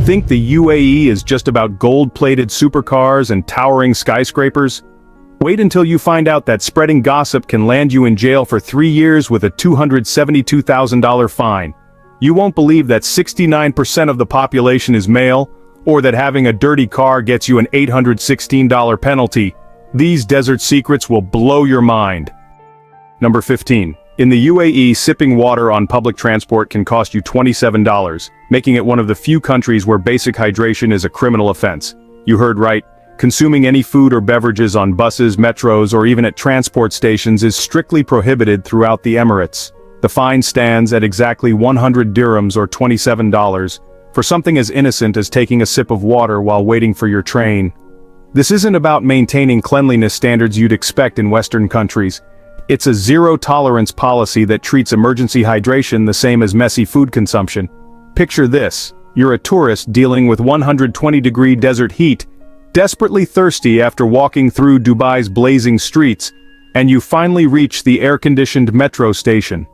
Think the UAE is just about gold-plated supercars and towering skyscrapers? Wait until you find out that spreading gossip can land you in jail for 3 years with a $272,000 fine. You won't believe that 69% of the population is male, or that having a dirty car gets you an $816 penalty. These desert secrets will blow your mind. Number 15. In the UAE, sipping water on public transport can cost you $27, making it one of the few countries where basic hydration is a criminal offense. You heard right. Consuming any food or beverages on buses, metros, or even at transport stations is strictly prohibited throughout the Emirates. The fine stands at exactly 100 dirhams or $27, for something as innocent as taking a sip of water while waiting for your train. This isn't about maintaining cleanliness standards you'd expect in Western countries. It's a zero-tolerance policy that treats emergency hydration the same as messy food consumption. Picture this: you're a tourist dealing with 120-degree desert heat, desperately thirsty after walking through Dubai's blazing streets, and you finally reach the air-conditioned metro station.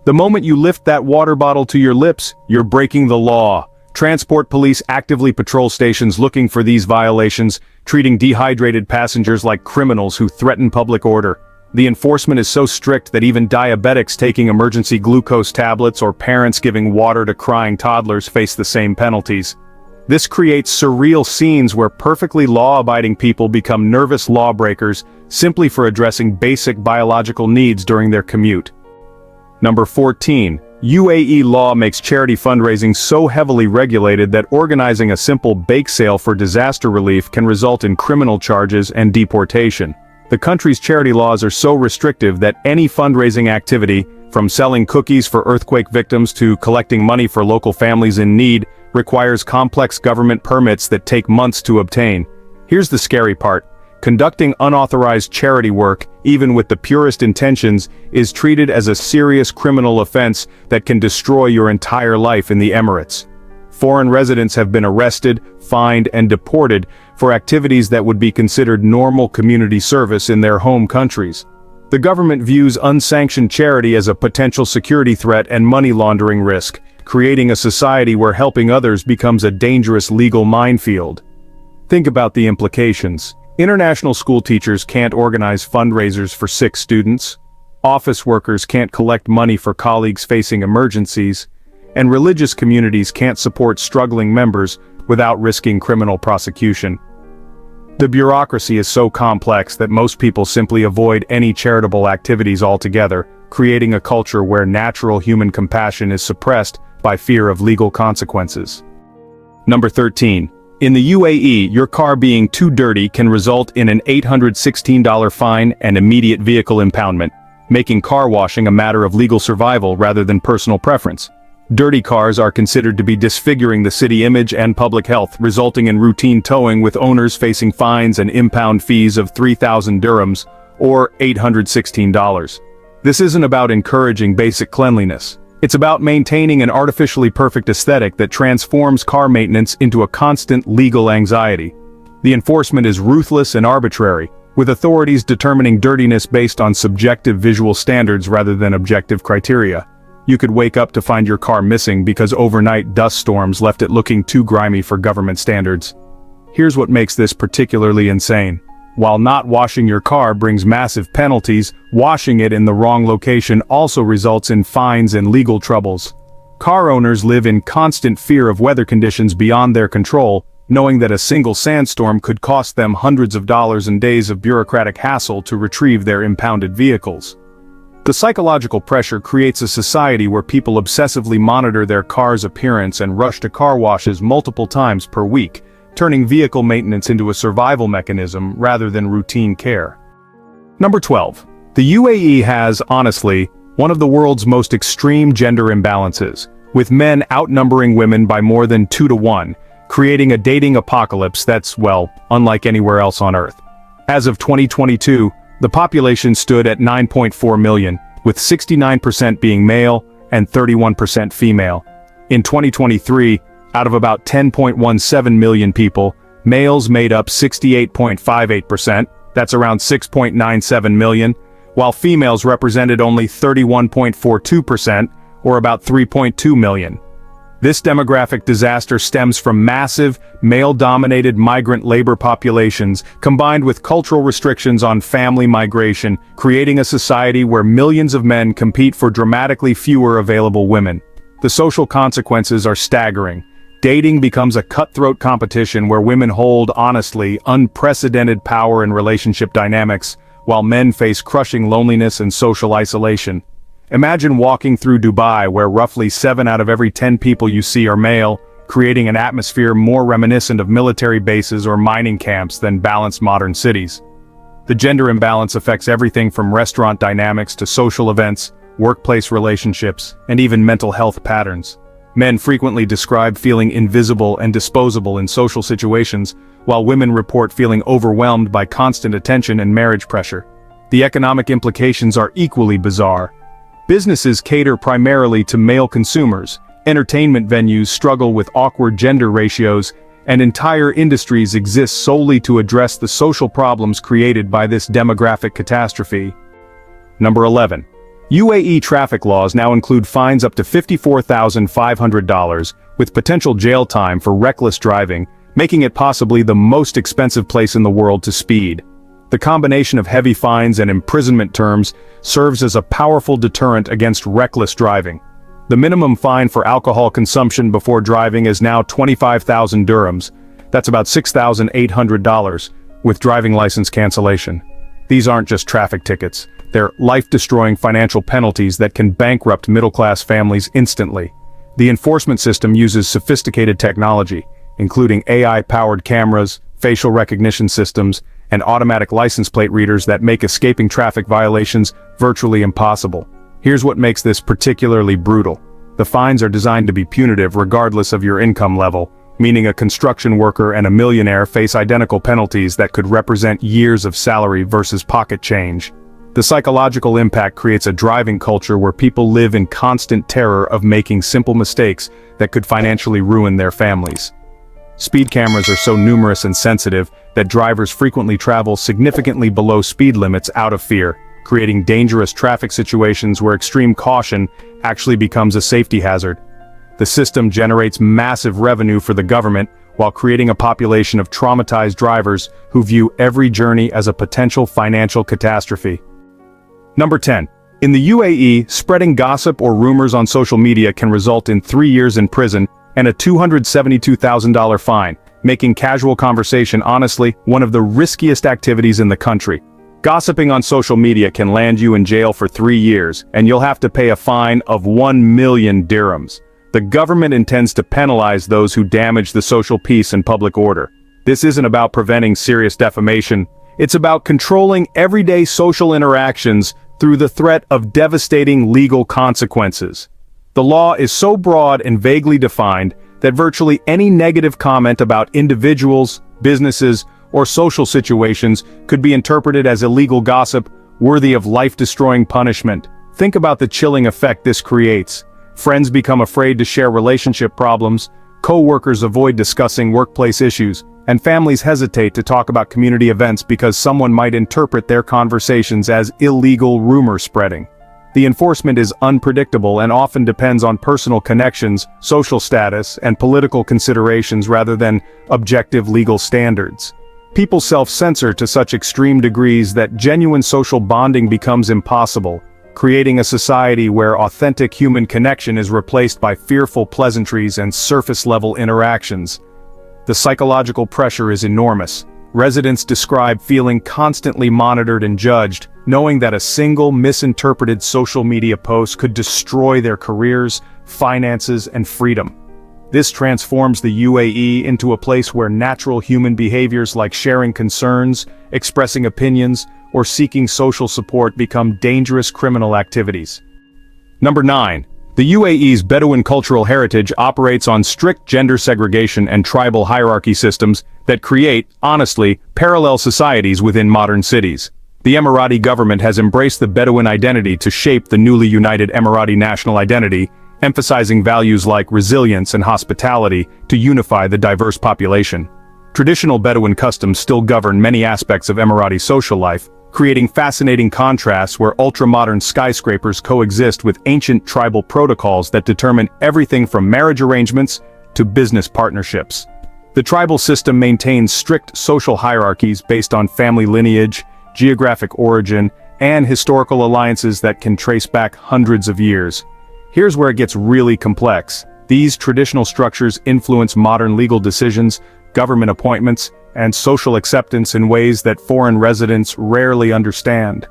The moment you lift that water bottle to your lips, you're breaking the law. Transport police actively patrol stations looking for these violations, treating dehydrated passengers like criminals who threaten public order. The enforcement is so strict that even diabetics taking emergency glucose tablets or parents giving water to crying toddlers face the same penalties. This creates surreal scenes where perfectly law-abiding people become nervous lawbreakers simply for addressing basic biological needs during their commute. Number 14. UAE law makes charity fundraising so heavily regulated that organizing a simple bake sale for disaster relief can result in criminal charges and deportation. The country's charity laws are so restrictive that any fundraising activity, from selling cookies for earthquake victims to collecting money for local families in need, requires complex government permits that take months to obtain. Here's the scary part. Conducting unauthorized charity work, even with the purest intentions, is treated as a serious criminal offense that can destroy your entire life in the Emirates. Foreign residents have been arrested, fined, and deported for activities that would be considered normal community service in their home countries. The government views unsanctioned charity as a potential security threat and money laundering risk, creating a society where helping others becomes a dangerous legal minefield. Think about the implications. International school teachers can't organize fundraisers for sick students. Office workers can't collect money for colleagues facing emergencies. And religious communities can't support struggling members without risking criminal prosecution. The bureaucracy is so complex that most people simply avoid any charitable activities altogether, creating a culture where natural human compassion is suppressed by fear of legal consequences. Number 13. In the UAE, your car being too dirty can result in an $816 fine and immediate vehicle impoundment, making car washing a matter of legal survival rather than personal preference. Dirty cars are considered to be disfiguring the city image and public health, resulting in routine towing with owners facing fines and impound fees of 3,000 dirhams, or $816. This isn't about encouraging basic cleanliness. It's about maintaining an artificially perfect aesthetic that transforms car maintenance into a constant legal anxiety. The enforcement is ruthless and arbitrary, with authorities determining dirtiness based on subjective visual standards rather than objective criteria. You could wake up to find your car missing because overnight dust storms left it looking too grimy for government standards. Here's what makes this particularly insane. While not washing your car brings massive penalties, washing it in the wrong location also results in fines and legal troubles. Car owners live in constant fear of weather conditions beyond their control, knowing that a single sandstorm could cost them hundreds of dollars and days of bureaucratic hassle to retrieve their impounded vehicles. The psychological pressure creates a society where people obsessively monitor their car's appearance and rush to car washes multiple times per week, turning vehicle maintenance into a survival mechanism rather than routine care. Number 12. The UAE has, honestly, one of the world's most extreme gender imbalances, with men outnumbering women by more than 2 to 1, creating a dating apocalypse that's, well, unlike anywhere else on Earth. As of 2022, the population stood at 9.4 million, with 69% being male and 31% female. In 2023, out of about 10.17 million people, males made up 68.58%, that's around 6.97 million, while females represented only 31.42%, or about 3.2 million. This demographic disaster stems from massive, male-dominated migrant labor populations, combined with cultural restrictions on family migration, creating a society where millions of men compete for dramatically fewer available women. The social consequences are staggering. Dating becomes a cutthroat competition where women hold, honestly, unprecedented power in relationship dynamics, while men face crushing loneliness and social isolation. Imagine walking through Dubai where roughly 7 out of every 10 people you see are male, creating an atmosphere more reminiscent of military bases or mining camps than balanced modern cities. The gender imbalance affects everything from restaurant dynamics to social events, workplace relationships, and even mental health patterns. Men frequently describe feeling invisible and disposable in social situations, while women report feeling overwhelmed by constant attention and marriage pressure. The economic implications are equally bizarre. Businesses cater primarily to male consumers, entertainment venues struggle with awkward gender ratios, and entire industries exist solely to address the social problems created by this demographic catastrophe. Number 11. UAE traffic laws now include fines up to $54,500, with potential jail time for reckless driving, making it possibly the most expensive place in the world to speed. The combination of heavy fines and imprisonment terms serves as a powerful deterrent against reckless driving. The minimum fine for alcohol consumption before driving is now 25,000 dirhams. That's about $6,800, with driving license cancellation. These aren't just traffic tickets. They're life-destroying financial penalties that can bankrupt middle-class families instantly. The enforcement system uses sophisticated technology, including AI-powered cameras, facial recognition systems, and automatic license plate readers that make escaping traffic violations virtually impossible. Here's what makes this particularly brutal. The fines are designed to be punitive regardless of your income level, meaning a construction worker and a millionaire face identical penalties that could represent years of salary versus pocket change. The psychological impact creates a driving culture where people live in constant terror of making simple mistakes that could financially ruin their families. Speed cameras are so numerous and sensitive that drivers frequently travel significantly below speed limits out of fear, creating dangerous traffic situations where extreme caution actually becomes a safety hazard. The system generates massive revenue for the government while creating a population of traumatized drivers who view every journey as a potential financial catastrophe. Number 10. In the UAE, spreading gossip or rumors on social media can result in 3 years in prison and a $272,000 fine, making casual conversation honestly one of the riskiest activities in the country. Gossiping on social media can land you in jail for 3 years, and you'll have to pay a fine of 1 million dirhams. The government intends to penalize those who damage the social peace and public order. This isn't about preventing serious defamation, it's about controlling everyday social interactions through the threat of devastating legal consequences. The law is so broad and vaguely defined that virtually any negative comment about individuals, businesses, or social situations could be interpreted as illegal gossip, worthy of life-destroying punishment. Think about the chilling effect this creates. Friends become afraid to share relationship problems, co-workers avoid discussing workplace issues, and families hesitate to talk about community events because someone might interpret their conversations as illegal rumor spreading. The enforcement is unpredictable and often depends on personal connections, social status, and political considerations rather than objective legal standards. People self-censor to such extreme degrees that genuine social bonding becomes impossible, creating a society where authentic human connection is replaced by fearful pleasantries and surface-level interactions. The psychological pressure is enormous. Residents describe feeling constantly monitored and judged, knowing that a single misinterpreted social media post could destroy their careers, finances, and freedom. This transforms the UAE into a place where natural human behaviors like sharing concerns, expressing opinions, or seeking social support become dangerous criminal activities. Number 9. The UAE's Bedouin cultural heritage operates on strict gender segregation and tribal hierarchy systems that create, honestly, parallel societies within modern cities. The Emirati government has embraced the Bedouin identity to shape the newly united Emirati national identity, emphasizing values like resilience and hospitality to unify the diverse population. Traditional Bedouin customs still govern many aspects of Emirati social life, creating fascinating contrasts where ultra-modern skyscrapers coexist with ancient tribal protocols that determine everything from marriage arrangements to business partnerships. The tribal system maintains strict social hierarchies based on family lineage, geographic origin, and historical alliances that can trace back hundreds of years. Here's where it gets really complex. These traditional structures influence modern legal decisions, government appointments, and social acceptance in ways that foreign residents rarely understand.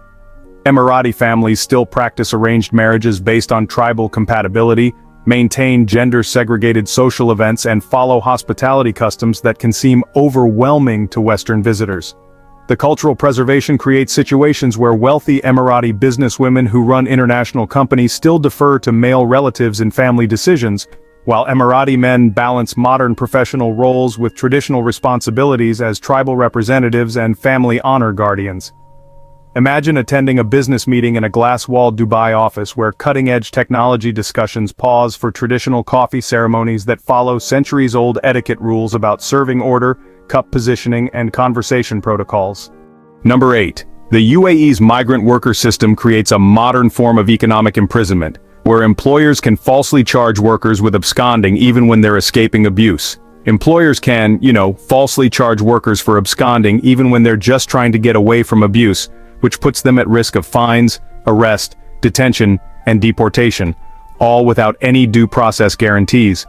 Emirati families still practice arranged marriages based on tribal compatibility, maintain gender-segregated social events, and follow hospitality customs that can seem overwhelming to Western visitors. The cultural preservation creates situations where wealthy Emirati businesswomen who run international companies still defer to male relatives in family decisions, while Emirati men balance modern professional roles with traditional responsibilities as tribal representatives and family honor guardians. Imagine attending a business meeting in a glass-walled Dubai office where cutting-edge technology discussions pause for traditional coffee ceremonies that follow centuries-old etiquette rules about serving order, cup positioning, and conversation protocols. Number 8. The UAE's migrant worker system creates a modern form of economic imprisonment, where employers can falsely charge workers with absconding even when they're escaping abuse. Employers can, falsely charge workers for absconding even when they're just trying to get away from abuse, which puts them at risk of fines, arrest, detention, and deportation, all without any due process guarantees.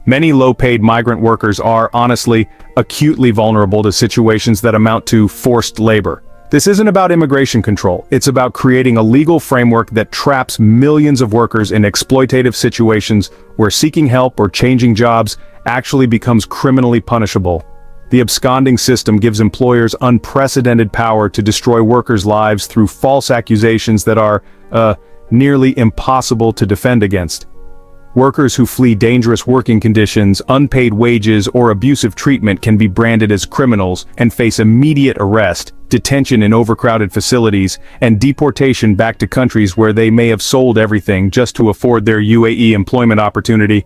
Many low-paid migrant workers are, honestly, acutely vulnerable to situations that amount to forced labor. This isn't about immigration control, it's about creating a legal framework that traps millions of workers in exploitative situations where seeking help or changing jobs actually becomes criminally punishable. The absconding system gives employers unprecedented power to destroy workers' lives through false accusations that are, nearly impossible to defend against. Workers who flee dangerous working conditions, unpaid wages, or abusive treatment can be branded as criminals and face immediate arrest, detention in overcrowded facilities, and deportation back to countries where they may have sold everything just to afford their UAE employment opportunity.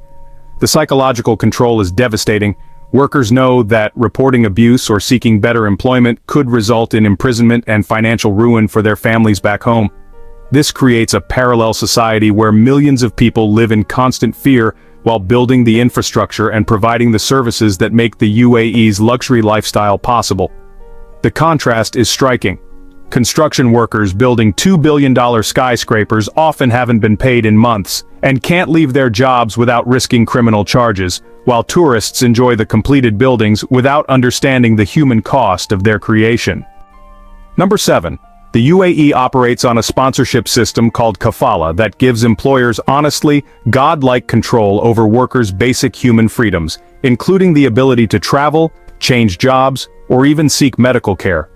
The psychological control is devastating. Workers know that reporting abuse or seeking better employment could result in imprisonment and financial ruin for their families back home. This creates a parallel society where millions of people live in constant fear while building the infrastructure and providing the services that make the UAE's luxury lifestyle possible. The contrast is striking. Construction workers building $2 billion skyscrapers often haven't been paid in months and can't leave their jobs without risking criminal charges, while tourists enjoy the completed buildings without understanding the human cost of their creation. Number 7. The UAE operates on a sponsorship system called kafala that gives employers honestly, godlike control over workers' basic human freedoms, including the ability to travel, change jobs, or even seek medical care.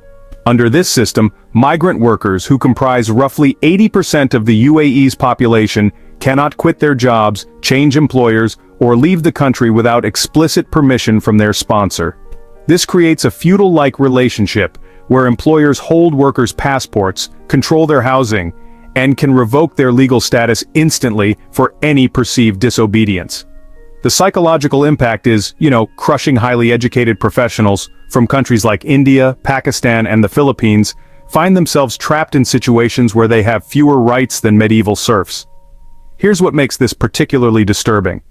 Under this system, migrant workers who comprise roughly 80% of the UAE's population cannot quit their jobs, change employers, or leave the country without explicit permission from their sponsor. This creates a feudal-like relationship where employers hold workers' passports, control their housing, and can revoke their legal status instantly for any perceived disobedience. The psychological impact is, crushing highly educated professionals from countries like India, Pakistan, and the Philippines find themselves trapped in situations where they have fewer rights than medieval serfs. Here's what makes this particularly disturbing.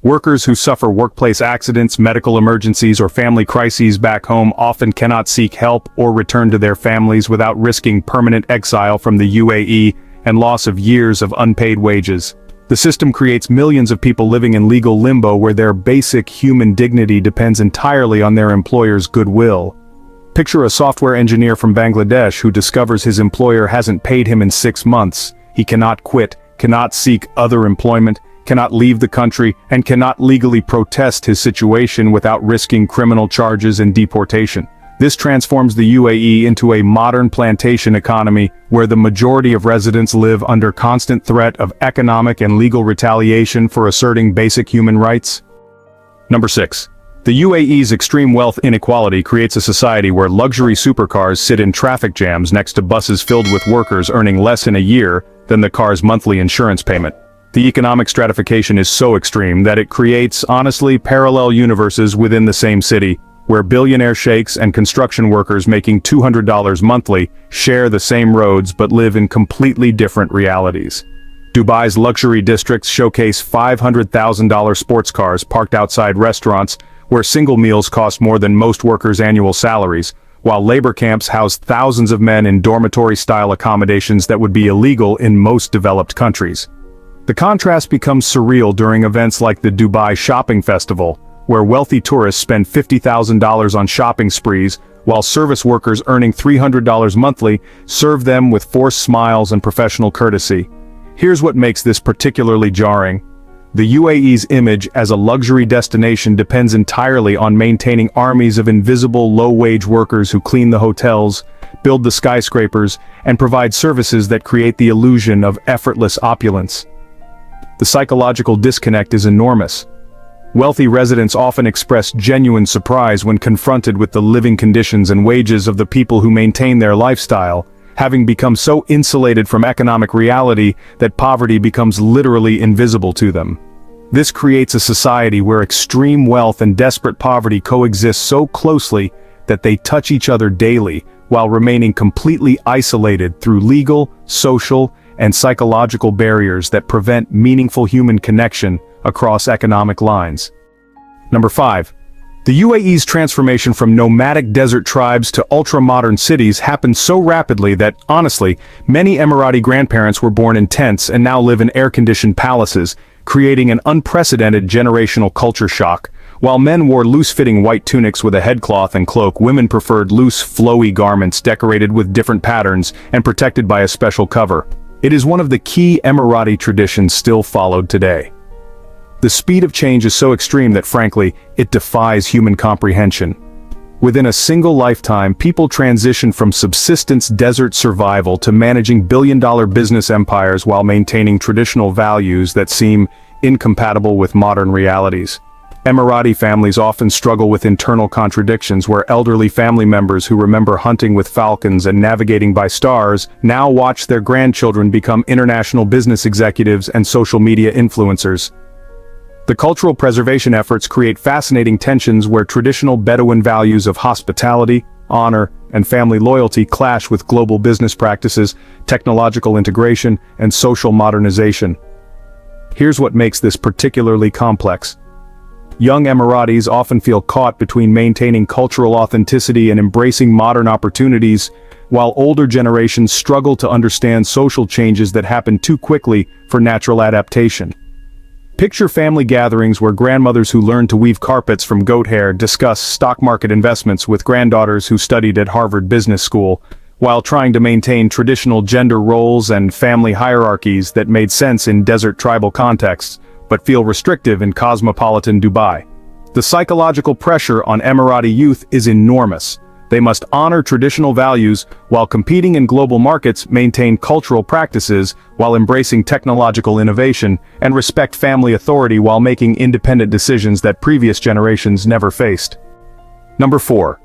Workers who suffer workplace accidents, medical emergencies, or family crises back home often cannot seek help or return to their families without risking permanent exile from the UAE and loss of years of unpaid wages. The system creates millions of people living in legal limbo where their basic human dignity depends entirely on their employer's goodwill. Picture a software engineer from Bangladesh who discovers his employer hasn't paid him in 6 months. He cannot quit, cannot seek other employment, cannot leave the country, and cannot legally protest his situation without risking criminal charges and deportation. This transforms the UAE into a modern plantation economy where the majority of residents live under constant threat of economic and legal retaliation for asserting basic human rights. Number 6. The UAE's extreme wealth inequality creates a society where luxury supercars sit in traffic jams next to buses filled with workers earning less in a year than the car's monthly insurance payment. The economic stratification is so extreme that it creates, honestly, parallel universes within the same city, where billionaire sheikhs and construction workers making $200 monthly share the same roads but live in completely different realities. Dubai's luxury districts showcase $500,000 sports cars parked outside restaurants, where single meals cost more than most workers' annual salaries, while labor camps house thousands of men in dormitory-style accommodations that would be illegal in most developed countries. The contrast becomes surreal during events like the Dubai Shopping Festival, where wealthy tourists spend $50,000 on shopping sprees, while service workers earning $300 monthly serve them with forced smiles and professional courtesy. Here's what makes this particularly jarring. The UAE's image as a luxury destination depends entirely on maintaining armies of invisible low-wage workers who clean the hotels, build the skyscrapers, and provide services that create the illusion of effortless opulence. The psychological disconnect is enormous. Wealthy residents often express genuine surprise when confronted with the living conditions and wages of the people who maintain their lifestyle, having become so insulated from economic reality that poverty becomes literally invisible to them. This creates a society where extreme wealth and desperate poverty coexist so closely that they touch each other daily, while remaining completely isolated through legal, social, and psychological barriers that prevent meaningful human connection across economic lines. Number 5. The UAE's transformation from nomadic desert tribes to ultra-modern cities happened so rapidly that, honestly, many Emirati grandparents were born in tents and now live in air-conditioned palaces, creating an unprecedented generational culture shock. While men wore loose-fitting white tunics with a headcloth and cloak, women preferred loose, flowy garments decorated with different patterns and protected by a special cover. It is one of the key Emirati traditions still followed today. The speed of change is so extreme that, frankly, it defies human comprehension. Within a single lifetime, people transition from subsistence desert survival to managing billion-dollar business empires while maintaining traditional values that seem incompatible with modern realities. Emirati families often struggle with internal contradictions, where elderly family members who remember hunting with falcons and navigating by stars now watch their grandchildren become international business executives and social media influencers. The cultural preservation efforts create fascinating tensions where traditional Bedouin values of hospitality, honor, and family loyalty clash with global business practices, technological integration, and social modernization. Here's what makes this particularly complex. Young Emiratis often feel caught between maintaining cultural authenticity and embracing modern opportunities, while older generations struggle to understand social changes that happen too quickly for natural adaptation. Picture family gatherings where grandmothers who learned to weave carpets from goat hair discuss stock market investments with granddaughters who studied at Harvard Business School, while trying to maintain traditional gender roles and family hierarchies that made sense in desert tribal contexts, but feel restrictive in cosmopolitan Dubai. The psychological pressure on Emirati youth is enormous. They must honor traditional values while competing in global markets, maintain cultural practices while embracing technological innovation, and respect family authority while making independent decisions that previous generations never faced. Number 4.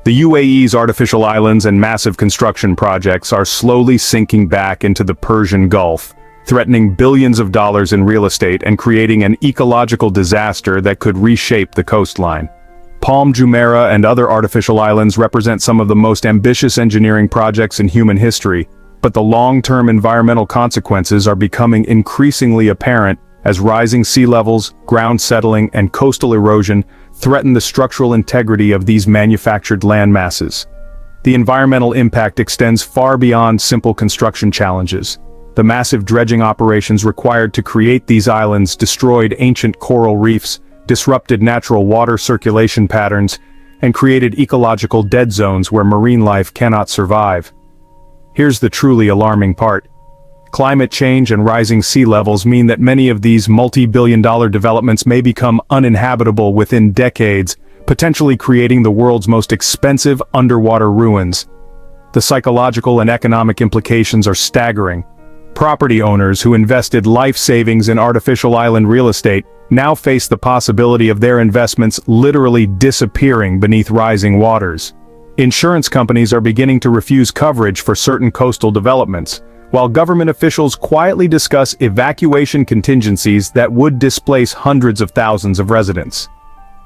The UAE's artificial islands and massive construction projects are slowly sinking back into the Persian Gulf, threatening billions of dollars in real estate and creating an ecological disaster that could reshape the coastline. Palm Jumeirah and other artificial islands represent some of the most ambitious engineering projects in human history, but the long-term environmental consequences are becoming increasingly apparent as rising sea levels, ground settling, and coastal erosion threaten the structural integrity of these manufactured land masses. The environmental impact extends far beyond simple construction challenges. The massive dredging operations required to create these islands destroyed ancient coral reefs, disrupted natural water circulation patterns, and created ecological dead zones where marine life cannot survive. Here's the truly alarming part. Climate change and rising sea levels mean that many of these multi-billion-dollar developments may become uninhabitable within decades, potentially creating the world's most expensive underwater ruins. The psychological and economic implications are staggering. Property owners who invested life savings in artificial island real estate now face the possibility of their investments literally disappearing beneath rising waters. Insurance companies are beginning to refuse coverage for certain coastal developments, while government officials quietly discuss evacuation contingencies that would displace hundreds of thousands of residents.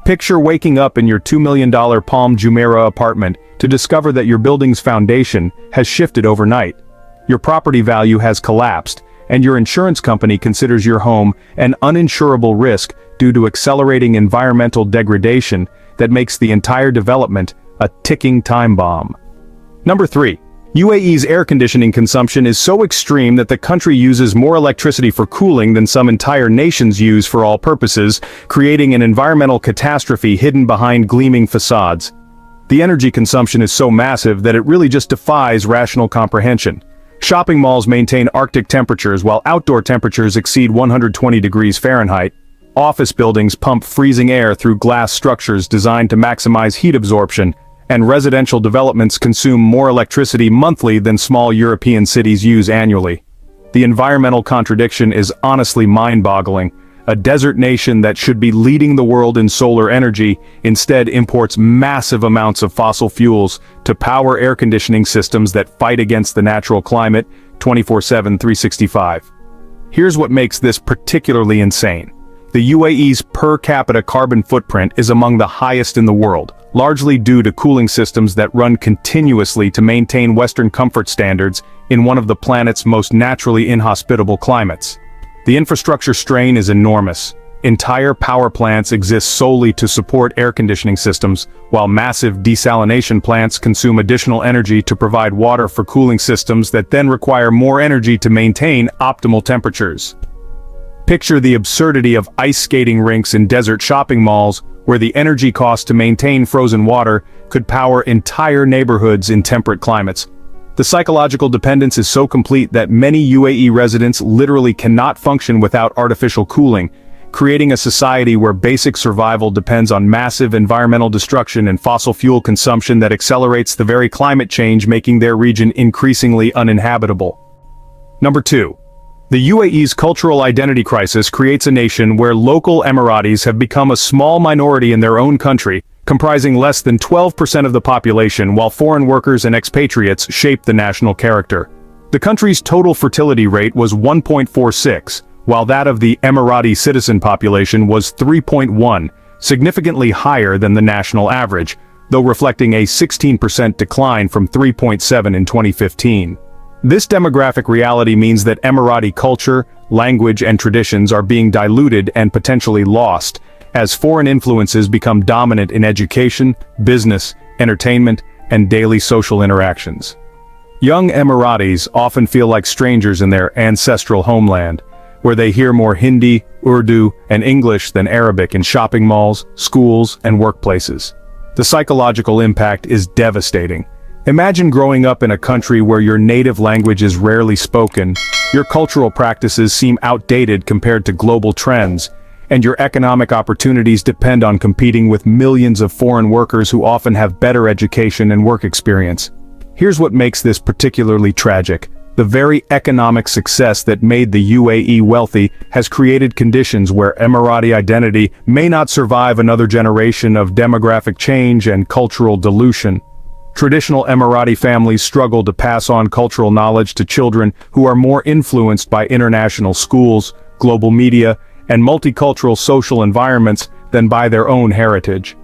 Picture waking up in your $2 million Palm Jumeirah apartment to discover that your building's foundation has shifted overnight. Your property value has collapsed, and your insurance company considers your home an uninsurable risk due to accelerating environmental degradation that makes the entire development a ticking time bomb. Number 3. UAE's air conditioning consumption is so extreme that the country uses more electricity for cooling than some entire nations use for all purposes, creating an environmental catastrophe hidden behind gleaming facades. The energy consumption is so massive that it really just defies rational comprehension. Shopping malls maintain Arctic temperatures while outdoor temperatures exceed 120 degrees Fahrenheit. Office buildings pump freezing air through glass structures designed to maximize heat absorption, and residential developments consume more electricity monthly than small European cities use annually. The environmental contradiction is honestly mind-boggling. A desert nation that should be leading the world in solar energy instead imports massive amounts of fossil fuels to power air conditioning systems that fight against the natural climate 24/7, 365. Here's what makes this particularly insane. The UAE's per capita carbon footprint is among the highest in the world, largely due to cooling systems that run continuously to maintain Western comfort standards in one of the planet's most naturally inhospitable climates. The infrastructure strain is enormous. Entire power plants exist solely to support air conditioning systems, while massive desalination plants consume additional energy to provide water for cooling systems that then require more energy to maintain optimal temperatures. Picture the absurdity of ice skating rinks in desert shopping malls, where the energy cost to maintain frozen water could power entire neighborhoods in temperate climates. The psychological dependence is so complete that many UAE residents literally cannot function without artificial cooling, creating a society where basic survival depends on massive environmental destruction and fossil fuel consumption that accelerates the very climate change making their region increasingly uninhabitable. Number 2. The UAE's cultural identity crisis creates a nation where local Emiratis have become a small minority in their own country, comprising less than 12% of the population, while foreign workers and expatriates shape the national character. The country's total fertility rate was 1.46, while that of the Emirati citizen population was 3.1, significantly higher than the national average, though reflecting a 16% decline from 3.7 in 2015. This demographic reality means that Emirati culture, language, and traditions are being diluted and potentially lost, as foreign influences become dominant in education, business, entertainment, and daily social interactions. Young Emiratis often feel like strangers in their ancestral homeland, where they hear more Hindi, Urdu, and English than Arabic in shopping malls, schools, and workplaces. The psychological impact is devastating. Imagine growing up in a country where your native language is rarely spoken, your cultural practices seem outdated compared to global trends, and your economic opportunities depend on competing with millions of foreign workers who often have better education and work experience. Here's what makes this particularly tragic. The very economic success that made the UAE wealthy has created conditions where Emirati identity may not survive another generation of demographic change and cultural dilution. Traditional Emirati families struggle to pass on cultural knowledge to children who are more influenced by international schools, global media, and multicultural social environments than by their own heritage.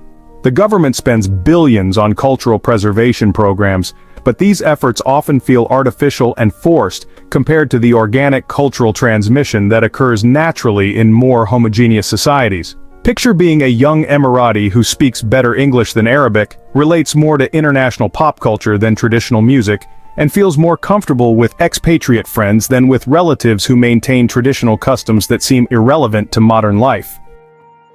The government spends billions on cultural preservation programs, but these efforts often feel artificial and forced compared to the organic cultural transmission that occurs naturally in more homogeneous societies. Picture being a young Emirati who speaks better English than Arabic, relates more to international pop culture than traditional music, and feels more comfortable with expatriate friends than with relatives who maintain traditional customs that seem irrelevant to modern life.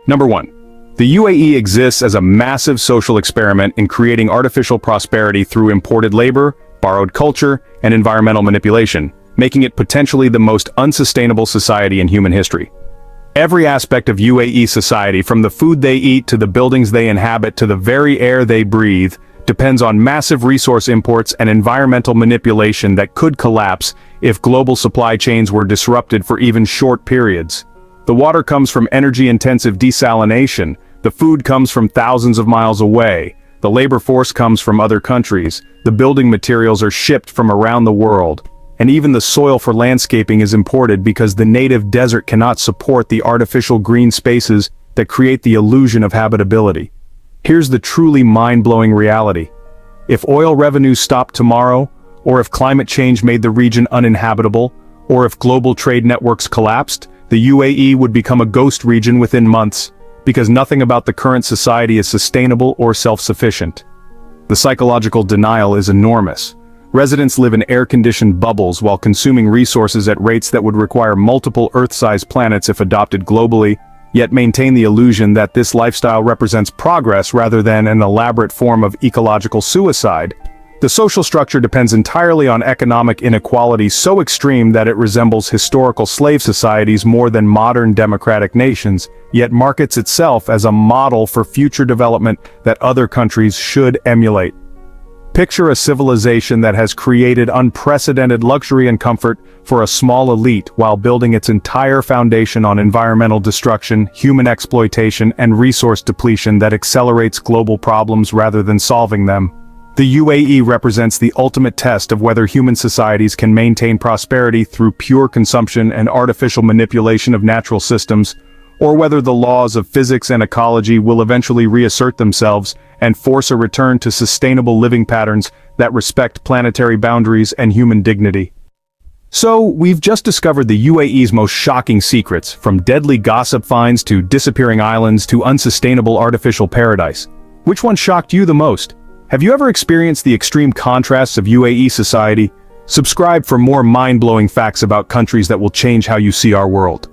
Number 1. The UAE exists as a massive social experiment in creating artificial prosperity through imported labor, borrowed culture, and environmental manipulation, making it potentially the most unsustainable society in human history. Every aspect of UAE society, from the food they eat to the buildings they inhabit to the very air they breathe, depends on massive resource imports and environmental manipulation that could collapse if global supply chains were disrupted for even short periods. The water comes from energy-intensive desalination, the food comes from thousands of miles away, the labor force comes from other countries, the building materials are shipped from around the world, and even the soil for landscaping is imported because the native desert cannot support the artificial green spaces that create the illusion of habitability. Here's the truly mind-blowing reality. If oil revenues stopped tomorrow, or if climate change made the region uninhabitable, or if global trade networks collapsed, the UAE would become a ghost region within months, because nothing about the current society is sustainable or self-sufficient. The psychological denial is enormous. Residents live in air-conditioned bubbles while consuming resources at rates that would require multiple Earth-sized planets if adopted globally, yet maintain the illusion that this lifestyle represents progress rather than an elaborate form of ecological suicide. The social structure depends entirely on economic inequality so extreme that it resembles historical slave societies more than modern democratic nations, yet markets itself as a model for future development that other countries should emulate. Picture a civilization that has created unprecedented luxury and comfort for a small elite while building its entire foundation on environmental destruction, human exploitation, and resource depletion that accelerates global problems rather than solving them. The UAE represents the ultimate test of whether human societies can maintain prosperity through pure consumption and artificial manipulation of natural systems, or whether the laws of physics and ecology will eventually reassert themselves and force a return to sustainable living patterns that respect planetary boundaries and human dignity. So, we've just discovered the UAE's most shocking secrets, from deadly gossip finds to disappearing islands to unsustainable artificial paradise. Which one shocked you the most? Have you ever experienced the extreme contrasts of UAE society? Subscribe for more mind-blowing facts about countries that will change how you see our world.